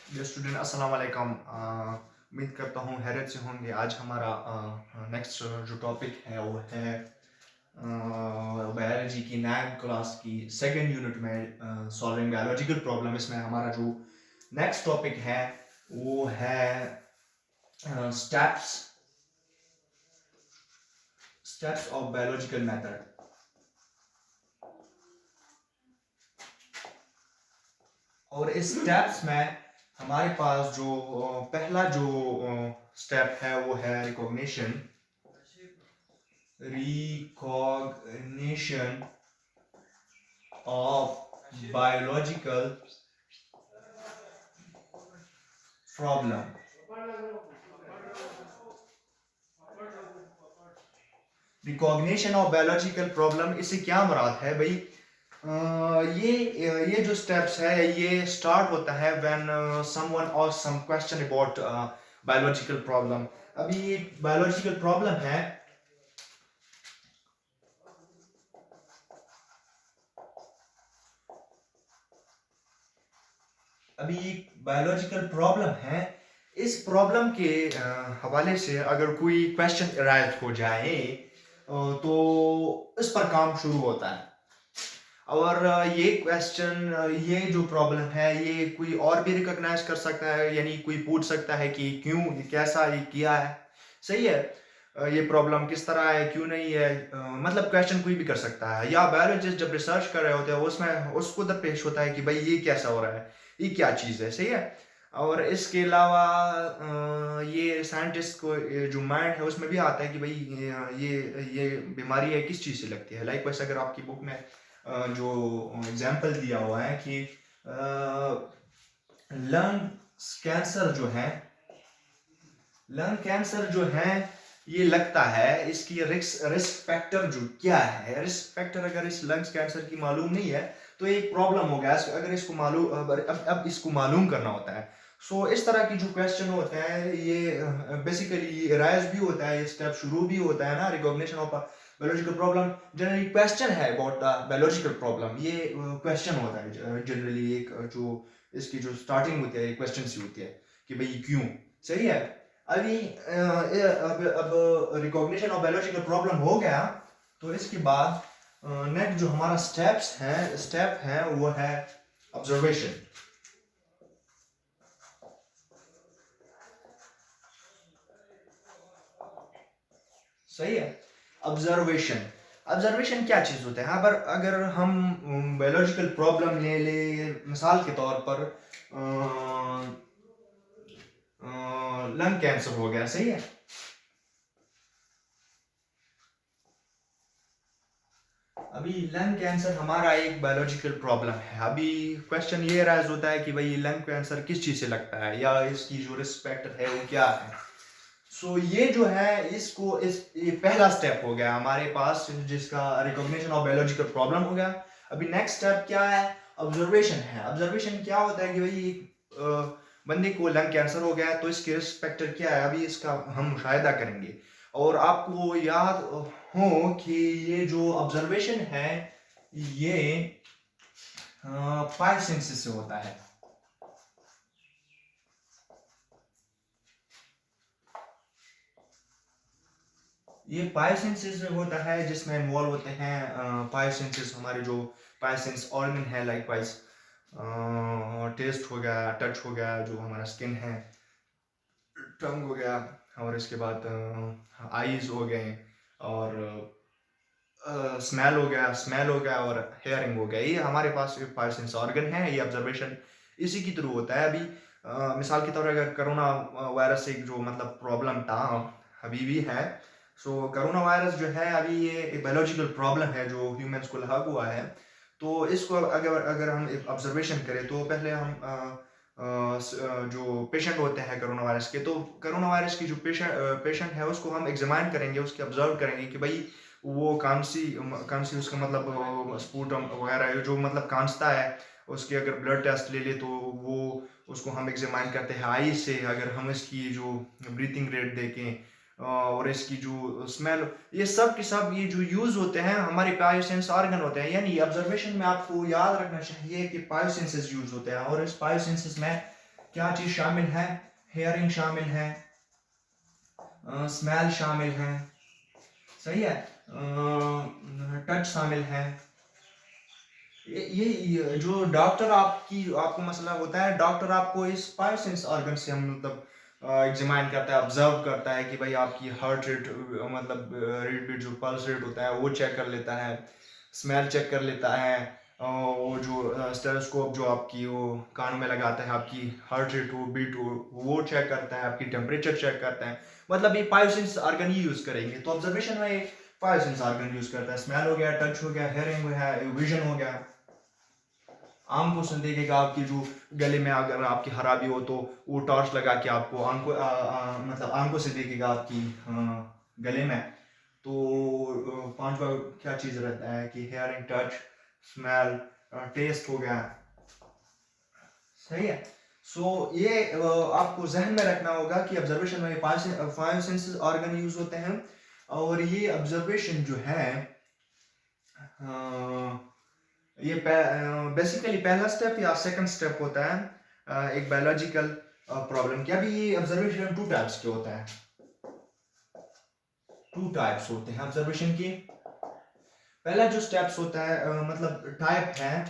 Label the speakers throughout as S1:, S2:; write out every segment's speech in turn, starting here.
S1: Dear student अस्सलाम वालेकुम। उम्मीद करता हूँ हैरियत से होंगे। आज हमारा नेक्स्ट जो टॉपिक है वो है बायोलॉजी की नैब क्लास की सेकेंड यूनिट में सॉल्विंग बायोलॉजिकल प्रॉब्लम। इसमें हमारा जो नेक्स्ट टॉपिक है वो है steps steps of biological method. और इस स्टेप्स में हमारे पास जो पहला जो स्टेप है वो है recognition of biological problem. Recognition of biological problem, इससे क्या मुराद है भाई? ये जो स्टेप्स है ये स्टार्ट होता है व्हेन समवन और some question about biological problem. अभी ये बायोलॉजिकल प्रॉब्लम है, इस प्रॉब्लम के हवाले से अगर कोई क्वेश्चन अराइज हो जाए तो इस पर काम शुरू होता है। और ये क्वेश्चन, ये जो प्रॉब्लम है ये कोई और भी रिकॉग्नाइज कर सकता है, यानी कोई पूछ सकता है कि क्यों, ये कैसा, ये किया है, सही है, ये प्रॉब्लम किस तरह है, क्यों नहीं है, मतलब क्वेश्चन कोई भी कर सकता है। या बायोलॉजिस्ट जब रिसर्च कर रहे होते हैं उसमें उसको दरपेश होता है कि भाई ये कैसा हो रहा है, ये क्या चीज़ है, सही है। और इसके अलावा ये साइंटिस्ट को जो माइंड है उसमें भी आता है कि भाई ये बीमारी है किस चीज़ से लगती है। लाइक वैसे अगर आपकी बुक में जो एग्जाम्पल दिया हुआ है कि लंग कैंसर जो है, ये लगता है, इसकी रिस्क फैक्टर जो क्या है, रिस्क फैक्टर अगर इस लंग्स कैंसर की मालूम नहीं है तो एक प्रॉब्लम हो गया। अगर इसको मालूम, अब इसको मालूम करना होता है। सो इस तरह की जो क्वेश्चन होते हैं ये बेसिकली राइज भी होता है, ये स्टेप शुरू भी होता है ना, recognition of biological problem. Generally question है अबाउट बायोलॉजिकल प्रॉब्लम, ये क्वेश्चन होता है जनरली। एक जो इसकी जो स्टार्टिंग होती है क्वेश्चन से होती है कि भाई क्यों, सही है। अभी अब रिकॉग्निशन ऑफ बायोलॉजिकल प्रॉब्लम हो गया तो इसके बाद नेक्स्ट जो हमारा स्टेप है वो है ऑब्जर्वेशन, सही है। ऑब्जर्वेशन ऑब्जर्वेशन क्या चीज होता है? अगर अगर हम बायोलॉजिकल प्रॉब्लम ले ले, मिसाल के तौर पर लंग कैंसर हो गया, सही है। अभी लंग कैंसर हमारा एक बायोलॉजिकल प्रॉब्लम है। अभी क्वेश्चन ये राइज होता है कि भाई लंग कैंसर किस चीज से लगता है या इसकी जो रिस्क फैक्टर है वो क्या है। सो ये जो है ये पहला स्टेप हो गया हमारे पास, जिसका रिकॉग्निशन ऑफ बायोलॉजिकल प्रॉब्लम हो गया। अभी नेक्स्ट स्टेप क्या है? ऑब्जर्वेशन है। ऑब्जर्वेशन क्या होता है कि भाई बंदे को लंग कैंसर हो गया तो इसके रिस्क फैक्टर क्या है, अभी इसका हम मुशाहिदा करेंगे। और आपको याद हो कि ये जो ऑब्जर्वेशन है ये फाइव सेंसेस से होता है। ये फाइव सेंसेस में होता है, जिसमें इन्वॉल्व होते हैं फाइव सेंसेस, हमारे जो फाइव सेंस ऑर्गन है। लाइक वाइज टेस्ट हो गया, टच हो गया, जो हमारा स्किन है, टंग हो गया, और इसके बाद आईज हो गए, और स्मेल हो गया और हेयरिंग हो गया। ये हमारे पास फाइव सेंस ऑर्गन है। ये ऑब्जर्वेशन इसी की थ्रू होता है। अभी मिसाल के तौर पर अगर कोरोना वायरस एक जो मतलब प्रॉब्लम था, अभी भी है। सो कोरोना वायरस जो है अभी ये एक बायोलॉजिकल प्रॉब्लम है जो ह्यूमंस को लगा हुआ है। तो इसको अगर अगर हम ऑब्जर्वेशन करें तो पहले हम जो पेशेंट होते हैं कोरोना वायरस के, तो कोरोना वायरस की जो पेशेंट है उसको हम एग्जामाइन करेंगे, उसके ऑब्जर्व करेंगे कि भाई वो कौन सी उसका मतलब स्पूटम वगैरह जो मतलब कांचता है, उसके अगर ब्लड टेस्ट ले ले तो वो उसको हम एग्जामाइन करते हैं आई से। अगर हम इसकी जो ब्रीथिंग रेट देखें और इसकी जो स्मेल, ये सब के सब ये जो यूज होते हैं हमारे फाइव सेंस ऑर्गन होते हैं। यानी ऑब्जर्वेशन में आपको याद रखना चाहिए कि फाइव सेंसेस यूज होते हैं। और इस फाइव सेंसेस में क्या चीज़ शामिल है? हेयरिंग शामिल है, स्मेल शामिल है, सही है, टच शामिल है। ये जो डॉक्टर आपको मसला होता है, डॉक्टर आपको इस 5 सेंस ऑर्गन से हम मतलब एग्जामिन करता है, ऑब्जर्व करता है कि भाई आपकी हार्ट रेट मतलब रेट बीट जो पल्स रेट होता है वो चेक कर लेता है, स्मेल चेक कर लेता है, वो जो स्टेथोस्कोप जो आपकी वो कानों में लगाता है, आपकी हार्ट रेट हो बीट हो वो चेक करता है, आपकी टेम्परेचर चेक करता है। मतलब ये 5 सेंस ऑर्गन ही यूज करेंगे। तो ऑब्जर्वेशन में 5 सेंस ऑर्गन यूज करता है। स्मेल हो गया, टच हो गया, हेयरिंग हो गया, विजन हो गया। आंखों से देखेगा, आपकी जो गले में अगर आपकी खराबी हो तो वो टॉर्च लगा के आपको मतलब आंखों से देखेगा आपकी गले में। तो पांचवा क्या चीज रहता है कि हेयरिंग, टच, स्मेल, टेस्ट हो गया, सही है। सो ये आपको जहन में रखना होगा कि ऑब्जर्वेशन में 5 सेंसेस ऑर्गन यूज होते हैं। और ये ऑब्जर्वेशन जो है ये बेसिकली पहला स्टेप या सेकंड स्टेप होता है एक बायोलॉजिकल प्रॉब्लम के। अभी ये ऑब्जर्वेशन 2 टाइप्स के होता है, 2 टाइप्स होते हैं ऑब्जर्वेशन की। पहला जो स्टेप्स होता है मतलब टाइप है,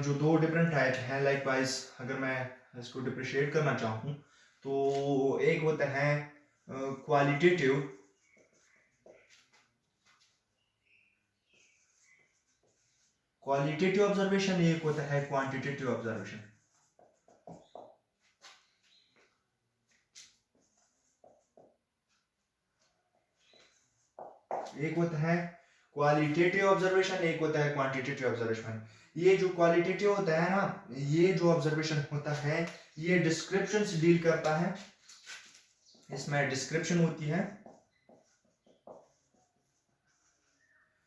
S1: जो 2 डिफरेंट टाइप हैं लाइक वाइज, अगर मैं इसको डिप्रिशिएट करना चाहूँ तो एक होता है क्वालिटेटिव, ऑब्जर्वेशन, एक होता है क्वांटिटेटिव ऑब्जर्वेशन। एक होता है क्वालिटेटिव ऑब्जर्वेशन, एक होता है क्वांटिटेटिव ऑब्जर्वेशन। ये जो क्वालिटेटिव होता है ना, ये जो ऑब्जर्वेशन होता है ये डिस्क्रिप्शन से डील करता है। इसमें डिस्क्रिप्शन होती है,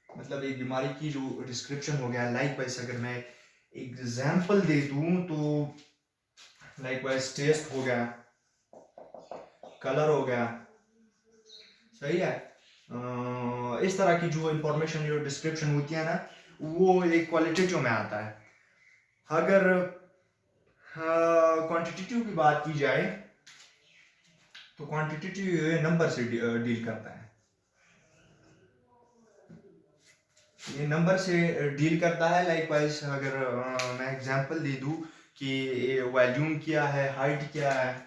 S1: मतलब एक बीमारी की जो डिस्क्रिप्शन हो गया। लाइक वाइज अगर मैं एग्जाम्पल दे दूं तो लाइक वाइज टेस्ट हो गया, कलर हो गया, सही है। इस तरह की जो इंफॉर्मेशन, जो डिस्क्रिप्शन होती है ना, वो एक क्वालिटेटिव में आता है। अगर क्वांटिटेटिव की बात की जाए तो क्वांटिटेटिव नंबर से डील करता है। ये नंबर से डील करता है। लाइक वाइज अगर मैं एग्जांपल दे दूं कि वॉल्यूम क्या है, हाइट क्या है,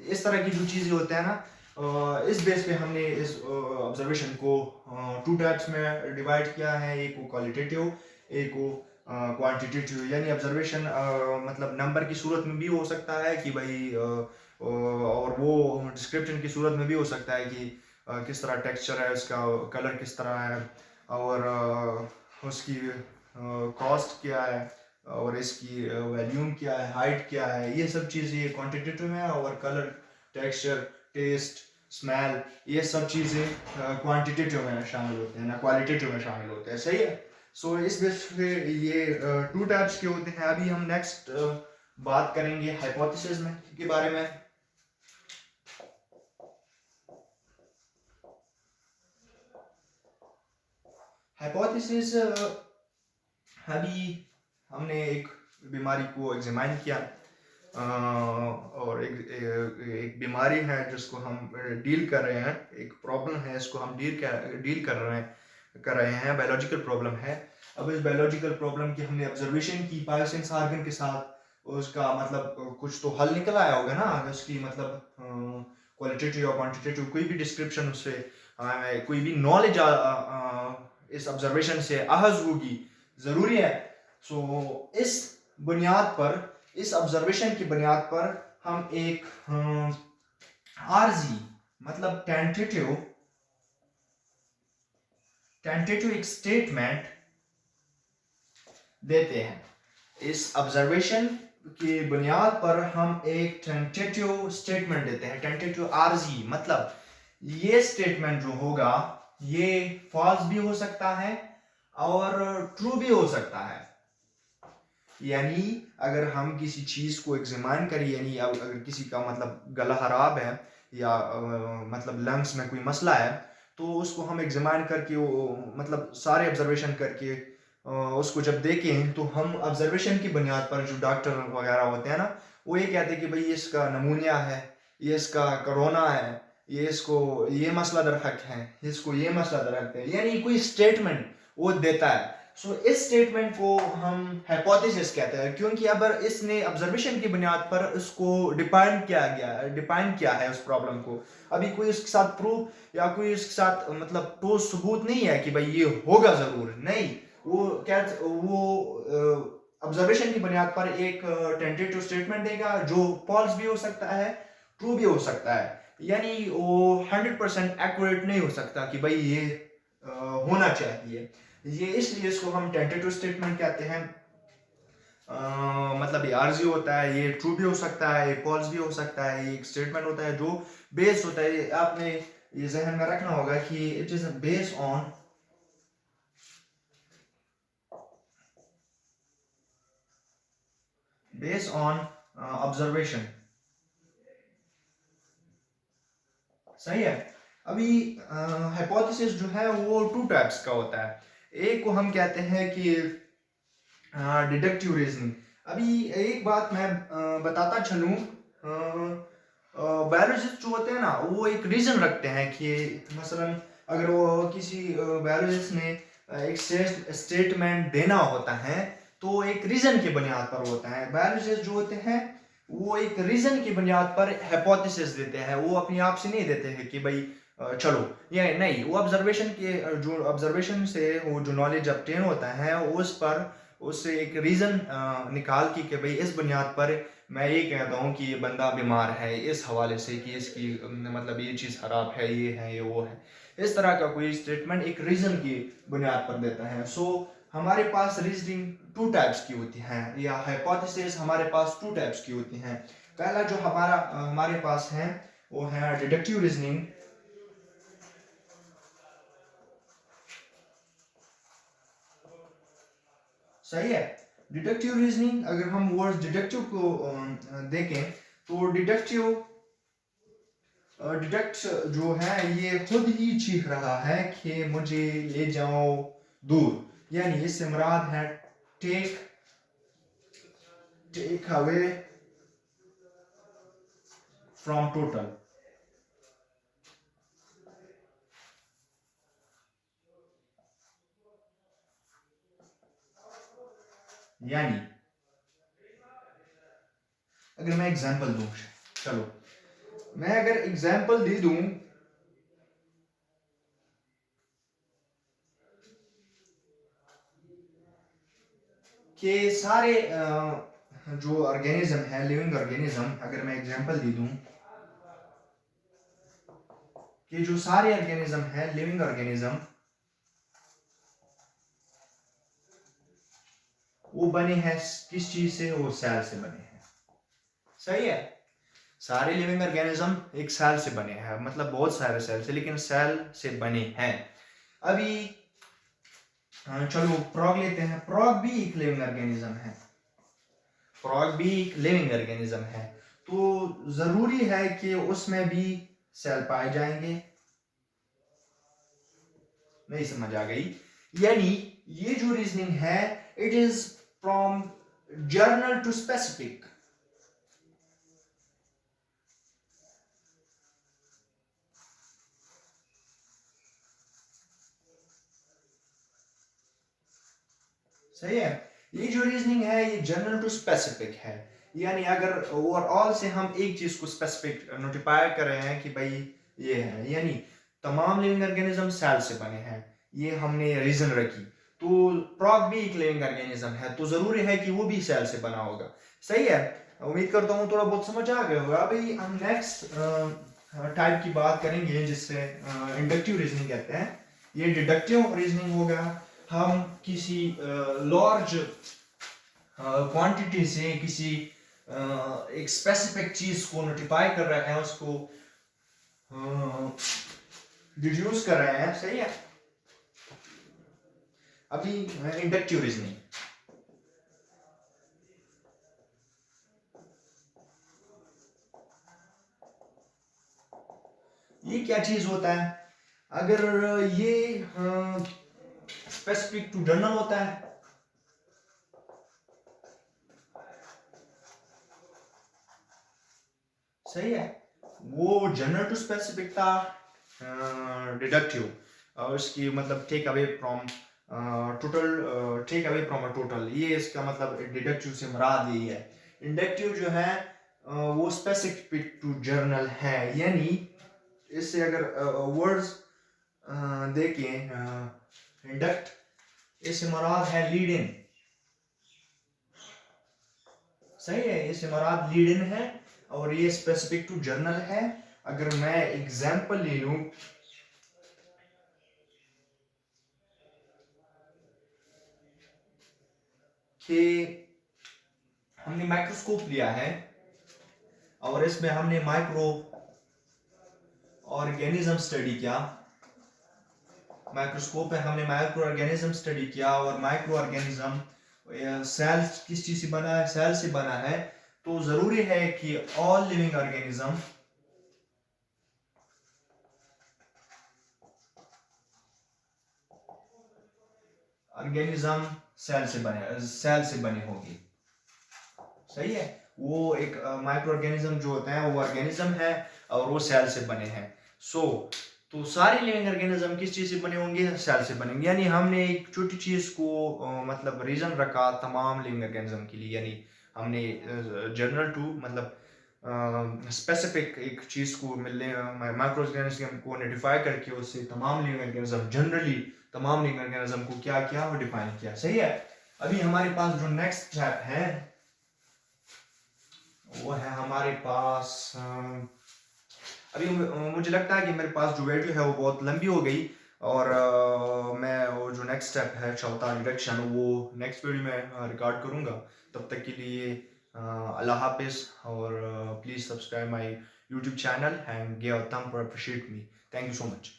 S1: इस तरह की जो चीज़ें होते हैं ना, इस बेस पे हमने इस ऑब्जर्वेशन को 2 टाइप्स में डिवाइड किया है। एक को क्वालिटेटिव, एक को क्वांटिटेटिव। यानी ऑब्जर्वेशन मतलब नंबर की सूरत में भी हो सकता है कि भाई और वो डिस्क्रिप्शन की सूरत में भी हो सकता है कि किस तरह टेक्सचर है उसका, कलर किस तरह है, और उसकी कॉस्ट क्या है, और इसकी वॉल्यूम क्या है, हाइट क्या है। ये सब चीज़ें क्वांटिटेटिव में है। और कलर, टेक्सचर, टेस्ट, स्मेल, ये सब चीज़ें क्वांटिटेटिव में शामिल होते हैं, ना क्वालिटेटिव में शामिल होते हैं, सही है। सो इस बेस पे ये 2 टाइप्स के होते हैं। अभी हम नेक्स्ट बात करेंगे हाइपोथेसिस में के बारे में। हाइपोथेसिस, अभी हमने एक बीमारी को एग्जामिन किया, और एक बीमारी है जिसको हम डील कर रहे हैं, एक प्रॉब्लम है इसको हम डील कर रहे हैं, बायोलॉजिकल प्रॉब्लम है। अब इस बायोलॉजिकल प्रॉब्लम की हमने ऑब्जर्वेशन की 5 सेंस ऑर्गन के साथ, उसका मतलब कुछ तो हल निकल आया होगा ना। उसकी मतलब क्वालिटेटिव या क्वांटिटेटिव कोई भी डिस्क्रिप्शन उससे कोई भी नॉलेज इस ऑब्जर्वेशन से अहज होगी, ज़रूरी है। सो इस बुनियाद पर, इस ऑब्जर्वेशन की बुनियाद पर हम एक आरजी मतलब टेंटेटिव एक स्टेटमेंट देते हैं। इस ऑब्जर्वेशन की बुनियाद पर हम एक टेंटेटिव स्टेटमेंट देते हैं। टेंटेटिव आरजी मतलब ये स्टेटमेंट जो होगा ये फॉल्स भी हो सकता है और ट्रू भी हो सकता है। यानी अगर हम किसी चीज को एग्जामिन करें, यानी अगर किसी का मतलब गला खराब है या मतलब लंग्स में कोई मसला है, तो उसको हम एग्जामिन करके वो मतलब सारे ऑब्जर्वेशन करके उसको जब देखें तो हम ऑब्जर्वेशन की बुनियाद पर जो डॉक्टर वगैरह होते हैं ना, वो ये कहते हैं कि भाई इसका नमूनिया है, ये इसका कोरोना है, ये इसको ये मसला दरहक है, इसको ये मसला दरहक है, यानी कोई स्टेटमेंट वो देता है। सो इस स्टेटमेंट को हम हाइपोथेसिस कहते हैं, क्योंकि अगर इसने ऑब्जर्वेशन की बुनियाद पर उसको डिफाइन किया है उस प्रॉब्लम को, अभी कोई उसके साथ प्रूफ या कोई उसके साथ मतलब ठोस सबूत नहीं है कि भाई ये होगा जरूर, नहीं, वो ऑब्जर्वेशन की बुनियाद पर एक टेंटेटिव स्टेटमेंट देगा जो फॉल्स भी हो सकता है, ट्रू भी हो सकता है, यानी वो 100% एक्यूरेट नहीं हो सकता कि भाई ये होना चाहिए। ये इसलिए इसको हम टेंटेटिव स्टेटमेंट कहते हैं। मतलब ये आर्जी होता है, ये ट्रू भी हो सकता है, ये फॉल्स भी हो सकता है, ये एक स्टेटमेंट होता है जो बेस्ड होता है, आपने ये जहन में रखना होगा कि it is based on observation. सही है। अभी हाइपोथेसिस जो है वो टू टाइप्स का होता है। एक को हम कहते हैं कि डिडक्टिव रीजनिंग। अभी एक बात मैं बताता चलूं, बायोलॉजिस्ट जो होते हैं ना, वो एक रीजन रखते हैं कि मसलन अगर वो किसी बायोलॉजिस्ट ने एक स्टेटमेंट देना होता है तो एक रीजन की बुनियाद पर होता है। बायोलॉजिस्ट जो होते हैं वो एक रीजन की बुनियाद पर हाइपोथेसिस देते हैं, वो अपने आप से नहीं देते हैं कि भाई चलो, ये नहीं, वो ऑब्जर्वेशन के जो ऑब्जर्वेशन से वो जो नॉलेज ऑब्टेन होता है उस पर उससे एक रीजन निकाल कि भाई इस बुनियाद पर मैं ये कहता हूँ कि ये बंदा बीमार है इस हवाले से कि इसकी मतलब ये चीज़ खराब है, ये है, ये वो है, इस तरह का कोई स्टेटमेंट एक रीजन की बुनियाद पर देता है। सो हमारे पास रीजनिंग टू टाइप्स की होती हैं, या हाइपोथेसिस हमारे पास टू टाइप्स की होती हैं। पहला जो हमारे पास है वो है डिडक्टिव रीजनिंग। सही है। डिडक्टिव रीजनिंग, अगर हम वर्ड डिडक्टिव को देखें तो डिडक्ट जो है ये खुद ही चीख रहा है कि मुझे ले जाओ दूर, यानी इससे मुराद है take take away from total. यानी अगर मैं एग्जांपल दूं, चलो मैं अगर एग्जांपल दे दूं कि सारे जो ऑर्गेनिज्म है, लिविंग ऑर्गेनिज्म, अगर मैं एग्जांपल दे दूं कि जो सारे ऑर्गेनिज्म है, लिविंग ऑर्गेनिज्म, वो बने हैं किस चीज से? वो सेल से बने हैं। सही है। सारे लिविंग ऑर्गेनिज्म एक सेल से बने हैं, मतलब बहुत सारे सेल से, लेकिन सेल से बने हैं। अभी चलो फ्रॉग लेते हैं। फ्रॉग भी एक लिविंग ऑर्गेनिज्म है, फ्रॉग भी एक लिविंग ऑर्गेनिज्म है, तो जरूरी है कि उसमें भी सेल पाए जाएंगे। नहीं समझ आ गई? यानी ये जो रीजनिंग है, it is from general to specific. सही है। ये जो रीजनिंग है ये जनरल टू स्पेसिफिक है, यानी अगर ओवरऑल से हम एक चीज को स्पेसिफिक नोटिफाई कर रहे हैं कि भाई ये है, यानी तमाम लिविंग ऑर्गेनिज्म सेल से बने हैं, ये हमने रीजन रखी, तो फ्रॉग भी एक लिविंग ऑर्गेनिज्म है, तो जरूरी है कि वो भी सेल से बना होगा। सही है। उम्मीद करता हूँ थोड़ा बहुत समझ आ गया होगा। अभी हम नेक्स्ट टाइप की बात करेंगे जिससे इंडक्टिव रीजनिंग कहते हैं। ये डिडक्टिव रीजनिंग होगा। हम किसी लार्ज क्वांटिटी से किसी एक स्पेसिफिक चीज को नोटिफाई कर रहे हैं, उसको डिड्यूस कर रहे हैं। सही है। अभी इंडक्टिव रीजनिंग, ये क्या चीज होता है? अगर ये स्पेसिफिक टू जर्नल होता है सही है। वो जनरल टू स्पेसिफिक था, डिडक्टिव, और इसकी मतलब take away from total, take away from a total, ये इसका मतलब डिडक्टिव से मुराद यही है। इंडक्टिव जो है वो स्पेसिफिक टू जर्नल है, यानी इससे अगर वर्ड्स देखें, इंडक्ट इससे मुराद है लीड इन, सही है, इससे मुराद लीड इन है और ये स्पेसिफिक टू जर्नल है। अगर मैं एग्जांपल ले लूं कि हमने माइक्रोस्कोप लिया है और इसमें हमने माइक्रो ऑर्गेनिज्म स्टडी किया, माइक्रोस्कोप में हमने माइक्रो ऑर्गेनिज्म स्टडी किया और माइक्रो ऑर्गेनिज्म सेल किस चीज से बना है, सेल से बना है। तो जरूरी है कि ऑल लिविंग ऑर्गेनिज्म सेल से बने होंगे, सही है। वो एक माइक्रो ऑर्गेनिज्म जो होता है वो ऑर्गेनिज्म है और वो सेल से बने हैं। तो सारे लिविंग ऑर्गेनिज्म किस चीज से बने होंगे, सेल से बनेंगे। यानी हमने एक छोटी चीज को मतलब रीजन रखा तमाम लिविंग ऑर्गेनिज्म के लिए, यानी हमने जनरल टू मतलब स्पेसिफिक एक चीज को मिलने माइक्रो ऑर्गेनिज्म को आइडेंटिफाई करके उससे तमाम लिविंग ऑर्गेनिज्म जनरली तमाम लिविंग ऑर्गेनिज्म को क्या किया वो डिफाइन किया, सही है। अभी हमारे पास जो नेक्स्ट स्टेप है वो है हमारे पास अभी मुझे लगता है कि मेरे पास जो वीडियो है वो बहुत लंबी हो गई और मैं वो जो नेक्स्ट स्टेप है चौथा डिडक्शन वो नेक्स्ट वीडियो में रिकॉर्ड करूँगा। तब तक के लिए अल्लाह हाफिज़ और please subscribe my YouTube channel and give a thumb for appreciate me. Thank you so much.